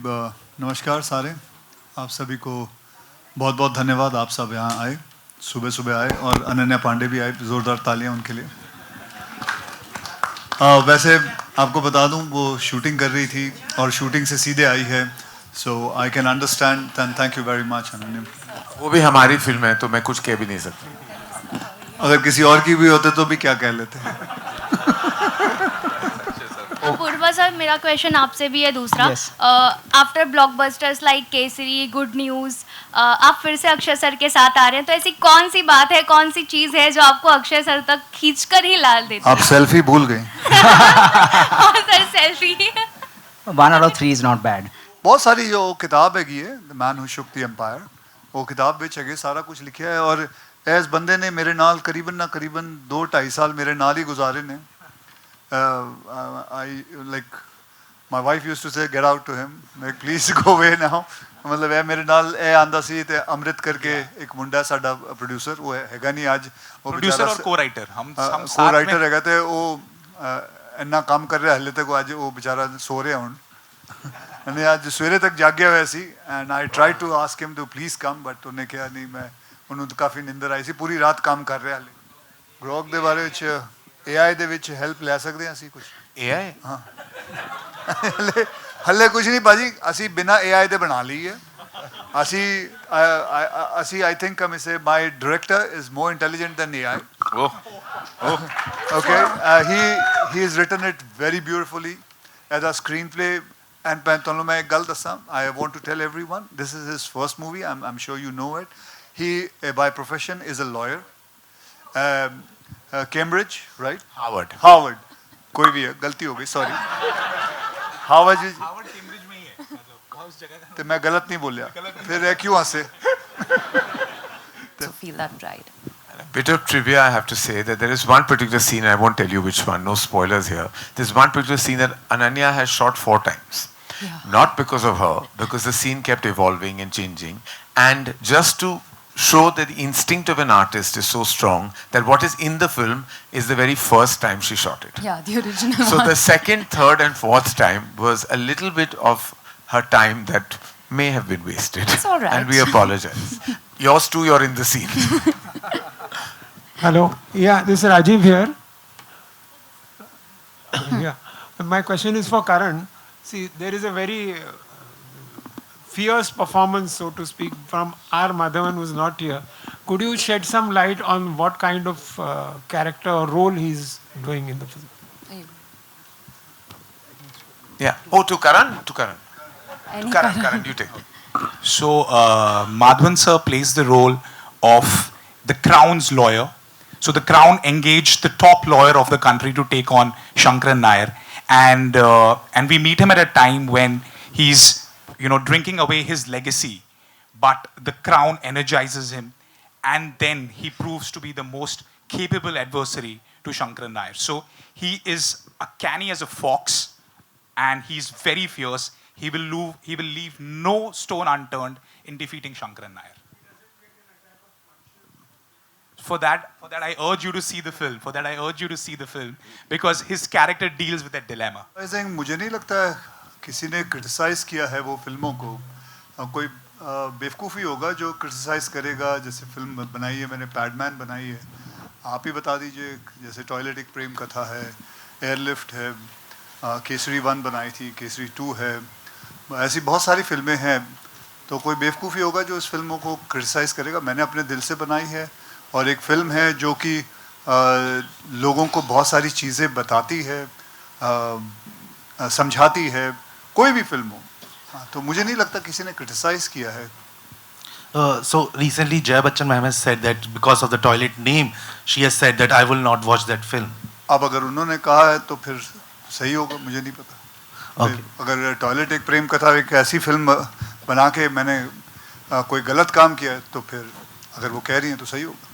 नमस्कार सारे, आप सभी को बहुत बहुत धन्यवाद। आप सब यहाँ आए, सुबह सुबह आए, और अनन्या पांडे भी आए, ज़ोरदार तालियां उनके लिए। वैसे आपको बता दूं, वो शूटिंग कर रही थी और शूटिंग से सीधे आई है, so I can understand and thank you very much Ananya. वो भी हमारी फिल्म है तो मैं कुछ कह भी नहीं सकता। अगर किसी और की भी होते तो भी क्या कह लेते। पूर्वा सर, मेरा क्वेश्चन आपसे भी है दूसरा। After blockbusters like Kesari, good news, आप फिर से अक्षय सर के साथ आ रहे हैं, तो ऐसी कौन सी बात है, कौन सी चीज़ है जो आपको अक्षय सर तक खींचकर ही ला देती है? आप सेल्फी भूल गए। हाँ sir, selfie. 1 out of 3 is not bad. बहुत सारी जो किताब हैगी है, the man who shook the empire, वो किताब विच है सारा कुछ लिखा है। और इस बंदे ने मेरे नाल करीबन 2-2.5 साल मेरे नाल ही गुजारे ने। I like my wife used to say get out to him, like please go away now। मतलब है मेरे नाल आंदा सी ते अमृत करके एक मुंडा साडा प्रोड्यूसर, वो हैगा नहीं आज, वो प्रोड्यूसर और को-राइटर हम को-राइटर हैगा ते वो इन्ना काम कर रहा हले तक, आज वो बेचारा सो रहा हुन। मैंने आज सवेरे तक जागया हुआ सी and I try to ask him to please come, but उन्हें कहा नहीं, मैं उन्होंने काफ़ी निंदर आई सी, पूरी रात काम कर रहा हले। ग्रोक दे बारे विच AI ਦੇ ਵਿੱਚ ਹੈਲਪ ਲੈ ਸਕਦੇ ਹਾਂ ਅਸੀਂ ਕੁਝ? AI ਹਾਂ ਹੱਲੇ ਕੁਝ ਨਹੀਂ ਭਾਜੀ, ਅਸੀਂ ਬਿਨਾ AI ਦੇ ਬਣਾ ਲਈ ਹੈ। ਅਸੀਂ I think ਹਮ ਇਸੇ my director is more intelligent than AI। Okay, he has written it very beautifully as a screenplay। and ਮੈਂ ਤੁਹਾਨੂੰ ਮੈਂ ਇੱਕ ਗੱਲ ਦੱਸਾਂ, I want to tell everyone this is his first movie, I'm sure you know it। he by profession is a lawyer। Cambridge, right? Harvard कोई भी है, गलती हो गई, सॉरी। हार्वर्ड कैम्ब्रिज में ही है, मतलब उस जगह तो मैं गलत नहीं बोलिया, फिर है क्यों हंसे? To feel that pride. A bit of trivia I have to say that there is one particular scene, I won't tell you which one, no spoilers here. There's one particular scene that Ananya has shot 4 times. Yeah. Not because of her, because the scene kept evolving and changing, and just to show that the instinct of an artist is so strong that what is in the film is the very first time she shot it. Yeah, the original So one. the second, third and fourth time was a little bit of her time that may have been wasted. It's all right. And we apologize. Yours too, you're in the scene. Hello. Yeah, this is Rajiv here. Yeah. My question is for Karan. See, there is a very fierce performance, so to speak, from R. Madhavan, who's not here. Could you shed some light on what kind of character or role he's doing in the film? Yeah. Oh, to Karan? To Karan. Any Karan, you take it. So Madhavan sir plays the role of the Crown's lawyer. So the Crown engaged the top lawyer of the country to take on Shankaran Nair, and we meet him at a time when he's drinking away his legacy, but the Crown energizes him, and then he proves to be the most capable adversary to Shankaran Nair. So he is canny as a fox, and he's very fierce. He will leave no stone unturned in defeating Shankaran Nair. For that, I urge you to see the film. Because his character deals with that dilemma. मुझे नहीं लगता किसी ने criticise किया है वो फिल्मों को। कोई बेवकूफ़ी होगा जो क्रिटिसाइज करेगा। जैसे फिल्म बनाई है मैंने, पैडमैन बनाई है, आप ही बता दीजिए। जैसे टॉयलेट एक प्रेम कथा है, एयरलिफ्ट है, केसरी 1 बनाई थी, केसरी 2 है, ऐसी बहुत सारी फिल्में हैं। तो कोई बेवकूफ़ी होगा जो इस फिल्मों को क्रिटिसाइज करेगा। मैंने अपने दिल से बनाई है, और एक फ़िल्म है जो कि लोगों को बहुत सारी चीज़ें बताती है, समझाती है, कोई भी फिल्म हो। तो मुझे नहीं लगता किसी ने क्रिटिसाइज किया है। So recently Jaya Bachchan ma'am has said that because of the toilet name, she has said that I will not watch that film. अब अगर उन्होंने कहा है तो फिर सही होगा, मुझे नहीं पता। Okay. अगर टॉयलेट एक प्रेम कथा एक ऐसी फिल्म बना के मैंने कोई गलत काम किया है तो फिर अगर वो कह रही हैं तो सही होगा।